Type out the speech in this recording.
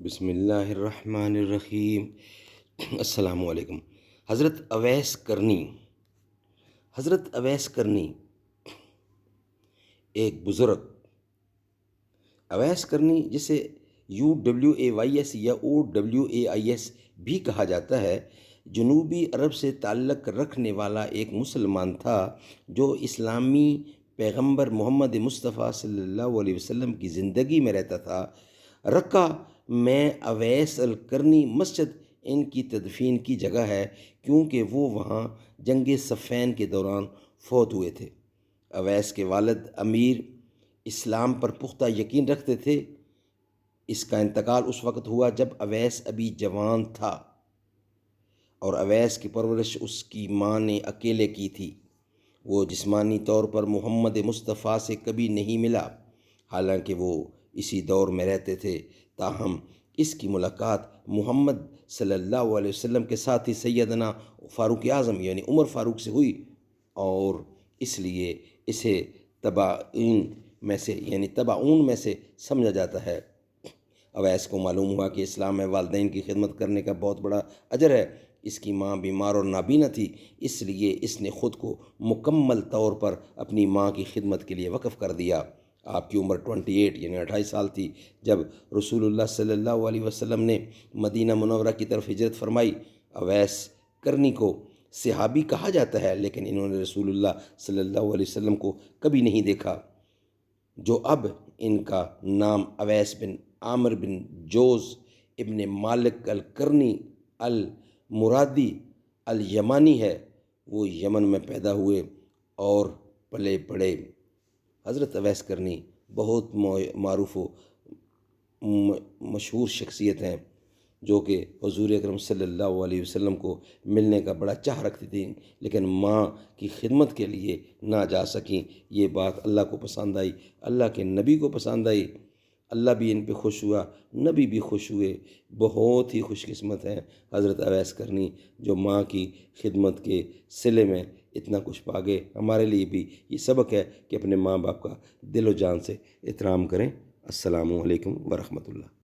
بسم اللہ الرحمن الرحیم۔ السلام علیکم۔ حضرت اویس کرنی ایک بزرگ، اویس کرنی جسے UWAYS یا OWAIS بھی کہا جاتا ہے، جنوبی عرب سے تعلق رکھنے والا ایک مسلمان تھا جو اسلامی پیغمبر محمد مصطفیٰ صلی اللہ علیہ وسلم کی زندگی میں رہتا تھا۔ رقہ میں اویس القرنی مسجد ان کی تدفین کی جگہ ہے، کیونکہ وہ وہاں جنگ صفین کے دوران فوت ہوئے تھے۔ اویس کے والد امیر اسلام پر پختہ یقین رکھتے تھے۔ اس کا انتقال اس وقت ہوا جب اویس ابھی جوان تھا، اور اویس کی پرورش اس کی ماں نے اکیلے کی تھی۔ وہ جسمانی طور پر محمد مصطفیٰ سے کبھی نہیں ملا، حالانکہ وہ اسی دور میں رہتے تھے، تاہم اس کی ملاقات محمد صلی اللہ علیہ وسلم کے ساتھی سیدنا فاروق اعظم یعنی عمر فاروق سے ہوئی، اور اس لیے اسے تبعون میں سے سمجھا جاتا ہے۔ اویس کو معلوم ہوا کہ اسلام میں والدین کی خدمت کرنے کا بہت بڑا اجر ہے۔ اس کی ماں بیمار اور نابینا تھی، اس لیے اس نے خود کو مکمل طور پر اپنی ماں کی خدمت کے لیے وقف کر دیا۔ آپ کی عمر 28 یعنی 28 سال تھی جب رسول اللہ صلی اللہ علیہ وسلم نے مدینہ منورہ کی طرف ہجرت فرمائی۔ اویس کرنی کو صحابی کہا جاتا ہے، لیکن انہوں نے رسول اللہ صلی اللہ علیہ وسلم کو کبھی نہیں دیکھا، جو اب ان کا نام اویس بن عامر بن جوز ابن مالک القرنی المرادی الیمانی ہے۔ وہ یمن میں پیدا ہوئے اور پلے پڑے۔ حضرت اویس کرنی بہت معروف و مشہور شخصیت ہیں، جو کہ حضور اکرم صلی اللہ علیہ وسلم کو ملنے کا بڑا چاہ رکھتی تھیں، لیکن ماں کی خدمت کے لیے نہ جا سکیں۔ یہ بات اللہ کو پسند آئی، اللہ کے نبی کو پسند آئی، اللہ بھی ان پہ خوش ہوا، نبی بھی خوش ہوئے۔ بہت ہی خوش قسمت ہیں حضرت اویس کرنی جو ماں کی خدمت کے صلے میں اتنا کچھ پا گئے۔ ہمارے لیے بھی یہ سبق ہے کہ اپنے ماں باپ کا دل و جان سے احترام کریں۔ السلام علیکم ورحمۃ اللہ۔